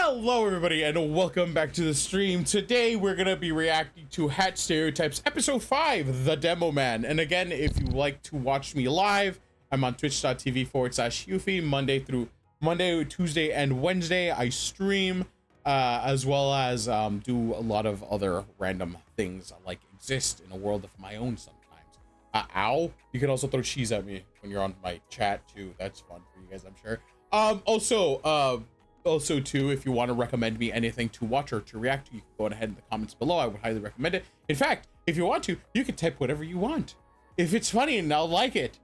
Hello everybody and welcome back to the stream. Today we're gonna be reacting to Hat Stereotypes episode 5, The Demoman. And again, if you like to watch me live, I'm on twitch.tv/Yuffie Monday, Tuesday, and Wednesday. I stream as well as do a lot of other random things like exist in a world of my own sometimes. Ow. You can also throw cheese at me when you're on my chat too. That's fun for you guys, I'm sure. Also too, if you want to recommend me anything to watch or to react to, you can go ahead in the comments below. I would highly recommend it. In fact, if you want to, you can type whatever you want. If it's funny, and I'll like it.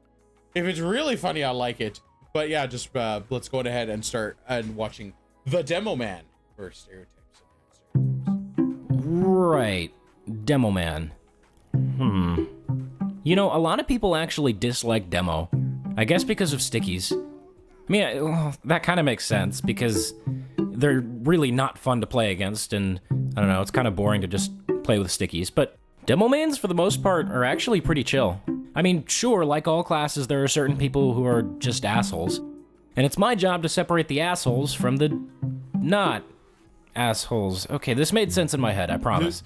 If it's really funny, I'll like it. But yeah, just let's go ahead and start watching The Demoman for Stereotypes. Right, Demoman. You know, a lot of people actually dislike Demo. I guess because of stickies. I mean, that kind of makes sense because they're really not fun to play against, and I don't know, it's kind of boring to just play with stickies, but Demomans, for the most part, are actually pretty chill. I mean, sure, like all classes, there are certain people who are just assholes, and it's my job to separate the assholes from the not assholes. Okay, this made sense in my head, I promise.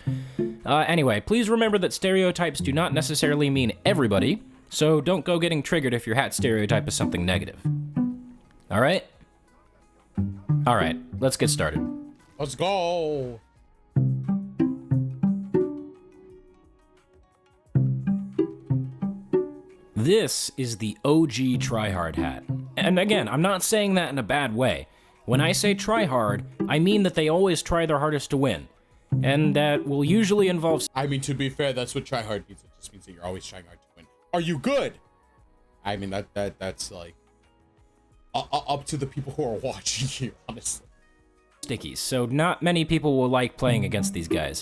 Anyway, please remember that stereotypes do not necessarily mean everybody, so don't go getting triggered if your hat stereotype is something negative. All right, let's get started. Let's go. This is the OG tryhard hat. And again, I'm not saying that in a bad way. When I say tryhard, I mean that they always try their hardest to win. And that will usually involve... I mean, to be fair, that's what tryhard means. It just means that you're always trying hard to win. Are you good? I mean, that's like... up to the people who are watching you, honestly. Stickies, so not many people will like playing against these guys.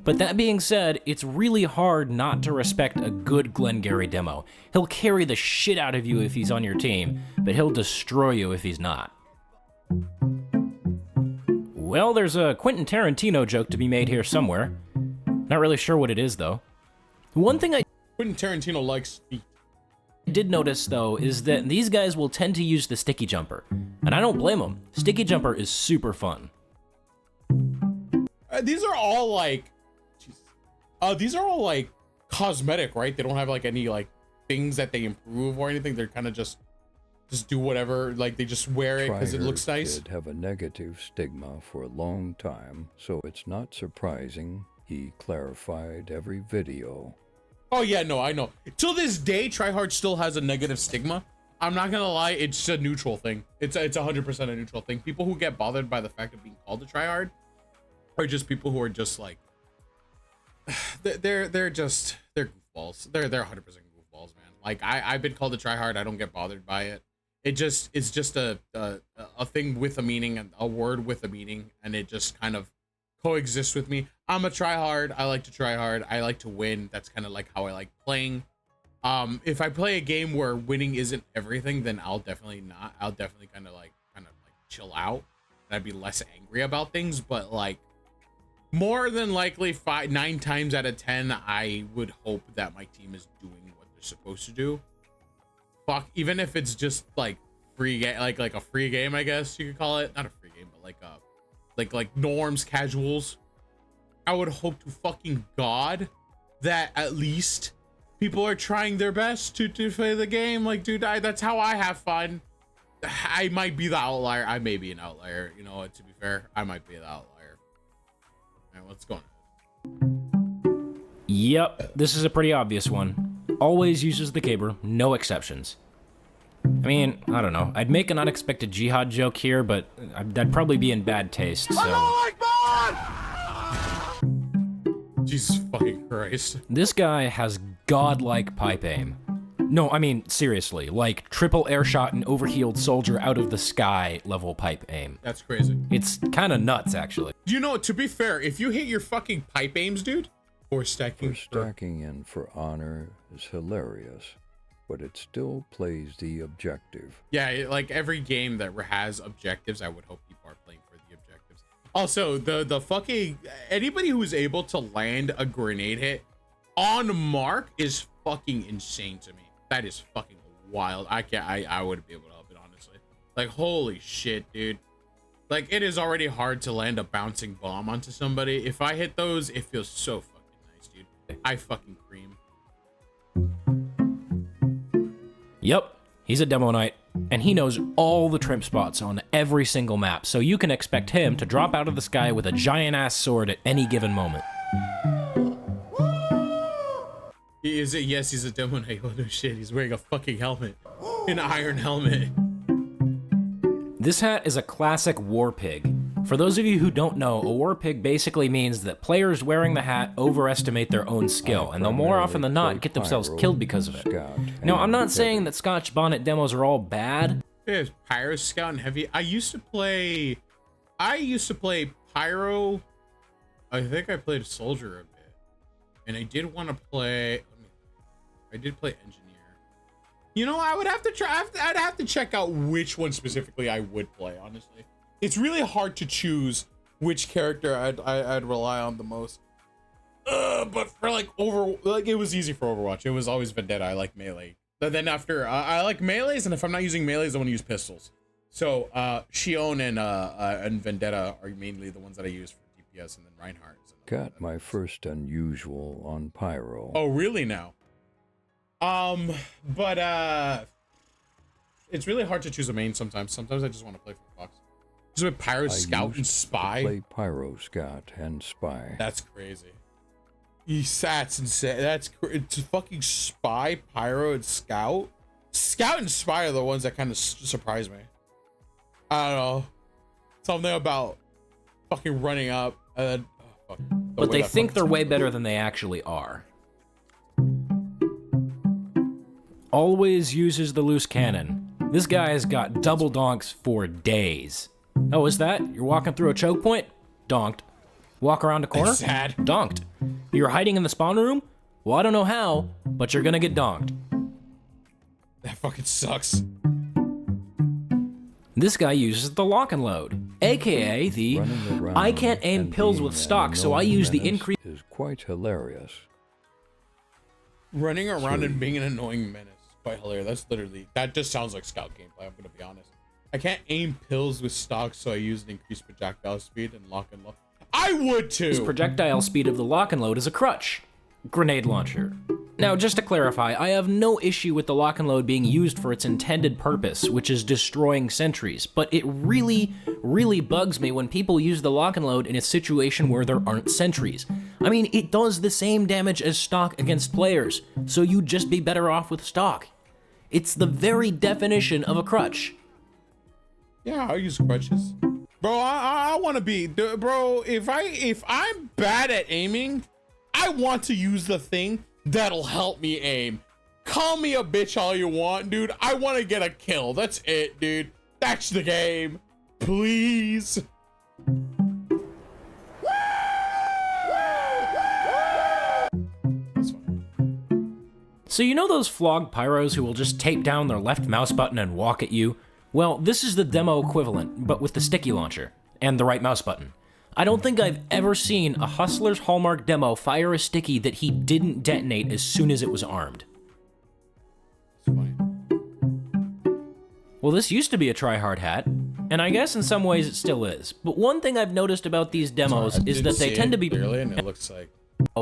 But that being said, it's really hard not to respect a good Glengarry demo. He'll carry the shit out of you if he's on your team, but he'll destroy you if he's not. Well, there's a Quentin Tarantino joke to be made here somewhere. Not really sure what it is, though. One thing Quentin Tarantino likes feet. Did notice though is that these guys will tend to use the sticky jumper, and I don't blame them. Sticky jumper is super fun. These are all like, these are all like cosmetic, right? They don't have like any like things that they improve or anything. They're kind of just do whatever. Like they just wear it because it looks nice. Did have a negative stigma for a long time, so it's not surprising he clarified every video. Oh yeah, no, I know. Till this day, tryhard still has a negative stigma. I'm not gonna lie, it's a neutral thing. It's 100% a neutral thing. People who get bothered by the fact of being called a tryhard are just people who are just like, they're goofballs. They're 100% goofballs, man. Like I've been called a tryhard. I don't get bothered by it. It's just a thing with a meaning, and a word with a meaning, and it just kind of coexist with me. I'm a tryhard. I like to try hard. I like to win. That's kind of like how I like playing. If I play a game where winning isn't everything, then I'll definitely kind of like chill out, and I'd be less angry about things. But like more than likely 9 times out of 10, I would hope that my team is doing what they're supposed to do. Fuck, even if it's just like free game, like a free game, I guess you could call it. Not a free game, but like norms, casuals. I would hope to fucking God that at least people are trying their best to play the game. Like, dude, that's how I have fun. I might be the outlier. I may be an outlier. You know, to be fair, I might be the outlier. All right, what's going on? Yep, this is a pretty obvious one. Always uses the caber, no exceptions. I mean, I don't know. I'd make an unexpected jihad joke here, but that'd probably be in bad taste, so... Jesus fucking Christ. This guy has godlike pipe aim. No, I mean, seriously, like triple air shot and overhealed soldier out of the sky level pipe aim. That's crazy. It's kind of nuts, actually. You know, to be fair, if you hit your fucking pipe aims, dude, or stacking in for honor is hilarious, but it still plays the objective. Yeah, like every game that has objectives, I would hope people are playing for the objectives. Also, the fucking anybody who's able to land a grenade hit on mark is fucking insane to me. That is fucking wild. I wouldn't be able to help it, honestly. Like, holy shit, dude. Like, it is already hard to land a bouncing bomb onto somebody. If I hit those, it feels so fucking nice, dude. I fucking cream. Yep, he's a demo knight, and he knows all the trimp spots on every single map, so you can expect him to drop out of the sky with a giant-ass sword at any given moment. Is it? Yes, he's a demo knight. Oh no shit, he's wearing a fucking helmet. An iron helmet. This hat is a classic war pig. For those of you who don't know, a war pig basically means that players wearing the hat overestimate their own skill, and they'll more often than not get themselves killed because of it. Now, I'm not saying that Scotch bonnet demos are all bad. There's Pyro, Scout, and Heavy. I used to play Pyro. I think I played Soldier a bit, and I did want to play. I did play Engineer. You know, I would have to try. I'd have to check out which one specifically I would play. Honestly, it's really hard to choose which character I'd rely on the most. But for it was easy for Overwatch. It was always Vendetta. I like melee. But then after I like melees, and if I'm not using melees, I want to use pistols. So Shion and Vendetta are mainly the ones that I use for DPS, and then Reinhardt. Got my first unusual on Pyro. Oh, really now? But it's really hard to choose a main sometimes. Sometimes I just want to play for Fox. Just with Pyro, Scout, and Spy. Play Pyro, Scout, and Spy. That's crazy. That's insane. It's fucking Spy, Pyro, and Scout. Scout and Spy are the ones that kind of surprise me. I don't know. Something about fucking running up and then. Oh, fuck. But they think they're way better than they actually are. Always uses the loose cannon. This guy has got double donks for days. Oh, is that? You're walking through a choke point? Donked. Walk around a corner? Sad. Donked. You're hiding in the spawn room? Well, I don't know how, but you're gonna get donked. That fucking sucks. This guy uses the lock and load, aka the I can't aim pills with stock, so I use the increase. Is quite hilarious. Running around and being an annoying menace. Quite hilarious. That just sounds like Scout gameplay, I'm gonna be honest. I can't aim pills with stock, so I use the increased projectile speed and lock and load. I would too! The projectile speed of the lock and load is a crutch. Grenade launcher. Now, just to clarify, I have no issue with the lock and load being used for its intended purpose, which is destroying sentries, but it really, really bugs me when people use the lock and load in a situation where there aren't sentries. I mean, it does the same damage as stock against players, so you'd just be better off with stock. It's the very definition of a crutch. Yeah, I'll use crutches. Bro, I want to be, bro, if I'm bad at aiming, I want to use the thing that'll help me aim. Call me a bitch all you want, dude. I want to get a kill. That's it, dude. That's the game. Please. That's fine. So you know those flogged pyros who will just tape down their left mouse button and walk at you? Well, this is the demo equivalent, but with the sticky launcher and the right mouse button. I don't think I've ever seen a Hustler's Hallmark demo fire a sticky that he didn't detonate as soon as it was armed. That's fine. Well, this used to be a tryhard hat, and I guess in some ways it still is. But one thing I've noticed about these demos is that they tend to be clearly, and it looks like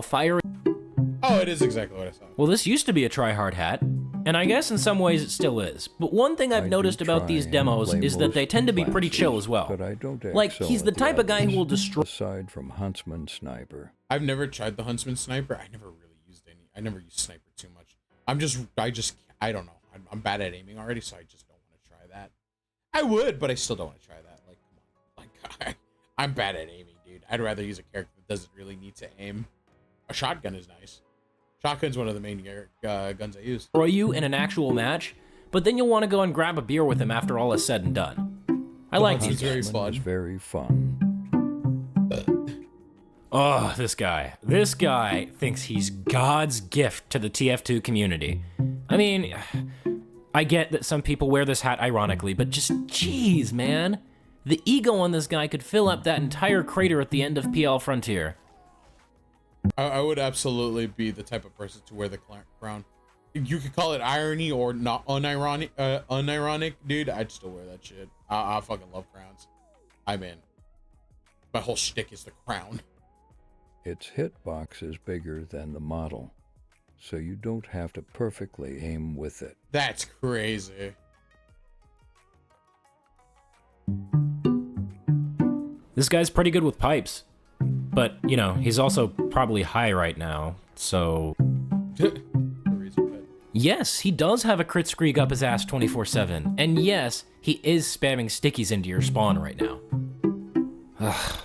fire. Oh, it is exactly what I saw. Well, this used to be a tryhard hat, and I guess in some ways it still is. But one thing I've noticed about these demos is that they tend to be pretty chill as well. But I don't like, he's the type of guy who will destroy. Aside from Huntsman Sniper. I've never tried the Huntsman Sniper. I never really used any. I never used Sniper too much. I don't know. I'm bad at aiming already, so I just don't want to try that. I would, but I still don't want to try that. Like, come on. Like, I'm bad at aiming, dude. I'd rather use a character that doesn't really need to aim. A shotgun is nice. Shotgun's one of the main guns I use. Destroy you in an actual match, but then you'll want to go and grab a beer with him after all is said and done. I like these very guys. fun. It's very fun. Oh, this guy. This guy thinks he's God's gift to the TF2 community. I mean, I get that some people wear this hat ironically, but just, jeez, man. The ego on this guy could fill up that entire crater at the end of PL Frontier. I would absolutely be the type of person to wear the crown. You could call it irony or not unironic, dude. I'd still wear that shit. I fucking love crowns. I'm in. My whole shtick is the crown. Its hitbox is bigger than the model, so you don't have to perfectly aim with it. That's crazy. This guy's pretty good with pipes. But, you know, he's also probably high right now, so... Yes, he does have a crit screeg up his ass 24/7. And yes, he is spamming stickies into your spawn right now. Ugh.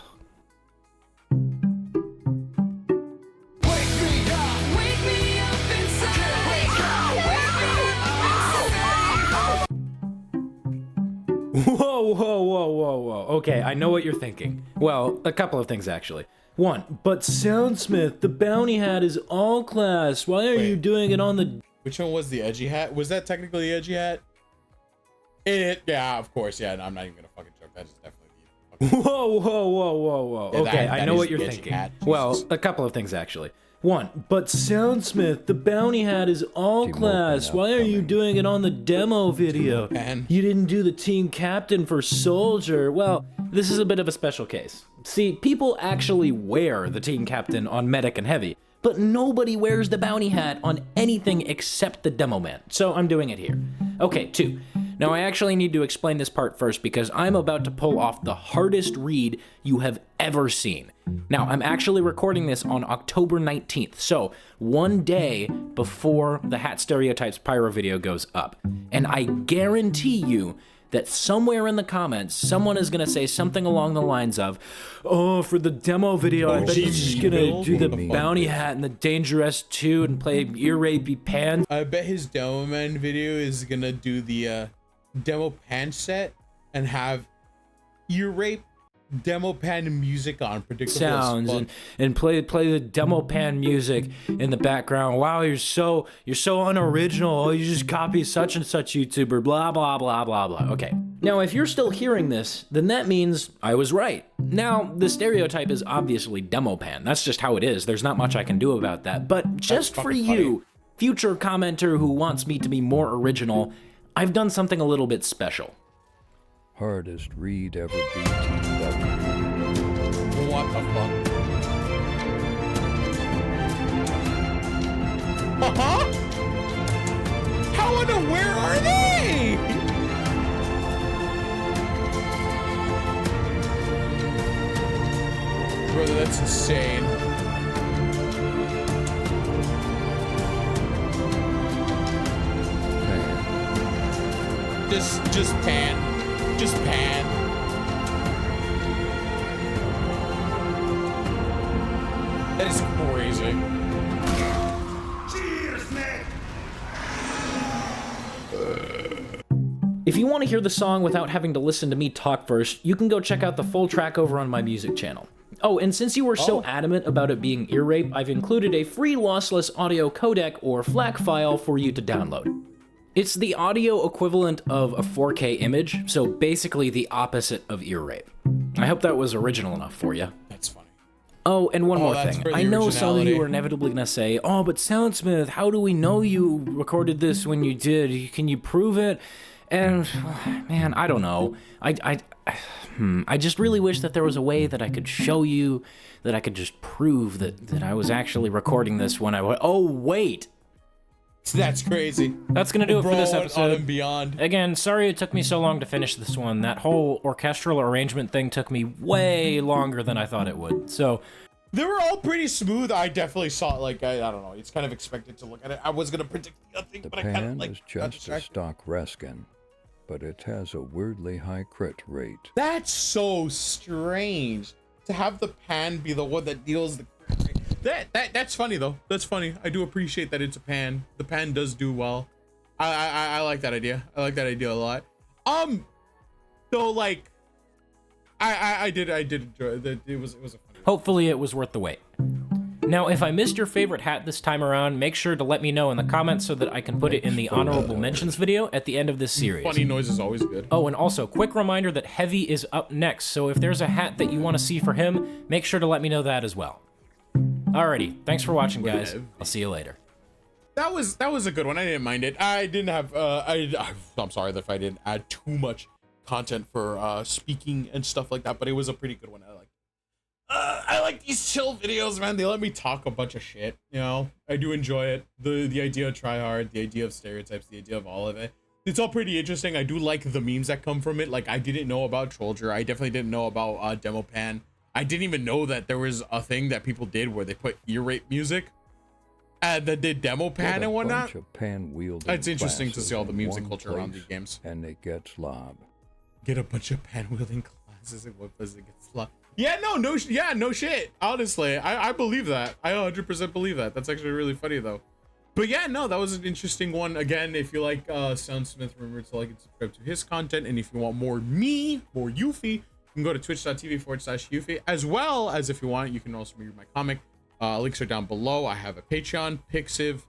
Whoa. Okay, I know what you're thinking. Well, a couple of things actually. One, but Soundsmith, the bounty hat is all class. Why are you doing it on the... Which one was the edgy hat? Was that technically the edgy hat? Yeah, of course. Yeah, no, I'm not even gonna fucking joke. That is definitely the... Whoa. Yeah, okay, that I know is what you're the edgy thinking. hat. Well, Jesus. a couple of things actually. One, but Soundsmith, the bounty hat is all Demoman class. Why are you upcoming. doing it on the demo video? Demoman. You didn't do the team captain for Soldier. Well, this is a bit of a special case. See, people actually wear the team captain on Medic and Heavy, but nobody wears the bounty hat on anything except the Demoman, so I'm doing it here. Okay, 2. Now I actually need to explain this part first because I'm about to pull off the hardest read you have ever seen. Now, I'm actually recording this on October 19th, so one day before the Hat Stereotypes Pyro video goes up. And I guarantee you that somewhere in the comments, someone is gonna say something along the lines of, oh, for the demo video, I bet he's just gonna do the bounty hat and the Dangerous 2 and play ear rapey pan. I bet his Demoman video is gonna do the demo pan set and have ear rape demo pan music on predictable Sounds and play the demo pan music in the background. Wow, you're so unoriginal. Oh, you just copy such and such YouTuber. Blah blah blah blah blah. Okay. Now, if you're still hearing this, then that means I was right. Now, the stereotype is obviously demo pan. That's just how it is. There's not much I can do about that. But just for you, future commenter who wants me to be more original, I've done something a little bit special. Hardest read ever BTW. What the fuck? Uh-huh? How unaware are they? Brother, that's insane. Man, Just pan. Just pan. That is crazy. Cheers, man! If you want to hear the song without having to listen to me talk first, you can go check out the full track over on my music channel. Oh, and since you were so adamant about it being ear rape, I've included a free lossless audio codec or FLAC file for you to download. It's the audio equivalent of a 4K image, so basically the opposite of ear rape. I hope that was original enough for you. That's funny. Oh, and one more that's thing. for the I know some of you originality. are inevitably gonna say, oh, but Soundsmith, how do we know you recorded this when you did? Can you prove it? And, man, I don't know. I just really wish that there was a way that I could show you, that I could just prove that I was actually recording this when I went, oh, wait! That's crazy. That's gonna do it for this On episode. and beyond. Again, sorry it took me so long to finish this one. That whole orchestral arrangement thing took me way longer than I thought it would. So, They were all pretty smooth. I definitely saw it. Like, I don't know. It's kind of expected to look at it. I was gonna predict the other thing, the but I kind of pan like is got just a distracted. stock reskin, but it has a weirdly high crit rate. That's so strange to have the pan be the one that deals the. That's funny though. That's funny. I do appreciate that it's a pan. The pan does do well. I like that idea. I like that idea a lot. So like, I did enjoy that. It was a funny. hopefully it was worth the wait. Now, if I missed your favorite hat this time around, make sure to let me know in the comments so that I can put it in the honorable mentions video at the end of this series. Funny noise is always good. Oh, and also, quick reminder that Heavy is up next, so if there's a hat that you want to see for him, make sure to let me know that as well. Alrighty, thanks for watching, guys. I'll see you later. That was a good one. I didn't mind it. I didn't have I'm sorry if I didn't add too much content for speaking and stuff like that, but it was a pretty good one. I like these chill videos, man. They let me talk a bunch of shit, you know. I do enjoy it. The idea of try hard, the idea of stereotypes, the idea of all of it. It's all pretty interesting. I do like the memes that come from it. Like, I didn't know about Trollger. I definitely didn't know about Demoman. I didn't even know that there was a thing that people did where they put ear rape music that did Demoman and whatnot. It's interesting to see all the music culture around these games. And it gets lob. Get a bunch of pan wielding classes and what does it get slob? Yeah, no shit. Honestly, I believe that. I 100% believe that. That's actually really funny though. But yeah, no, that was an interesting one. Again, if you like Soundsmith, remember to like and subscribe to his content. And if you want more more Yuffie, you can go to twitch.tv/Yuffie. As well as if you want, you can also read my comic. Links are down below. I have a Patreon, Pixiv,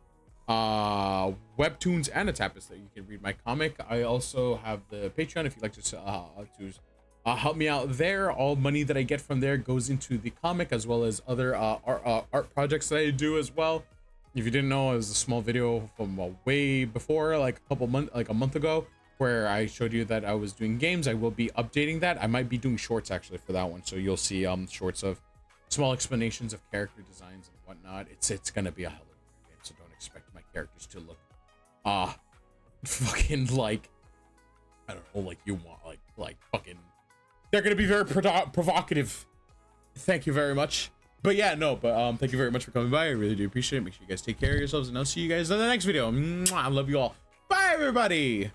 Webtoons, and a Tapestry that you can read my comic. I also have the Patreon if you'd like to help me out there. All money that I get from there goes into the comic, as well as other art projects that I do as well. If you didn't know, it was a small video from way before, like a month ago, where I showed you that I was doing games. I will be updating that. I might be doing shorts actually for that one, so you'll see shorts of small explanations of character designs and whatnot. It's gonna be a hell of a game, so don't expect my characters to look fucking like, I don't know, like you want, like fucking, they're gonna be very provocative. Thank you very much. But yeah, no, but thank you very much for coming by. I really do appreciate it. Make sure you guys take care of yourselves, and I'll see you guys in the next video. Mwah, I love you all. Bye, everybody.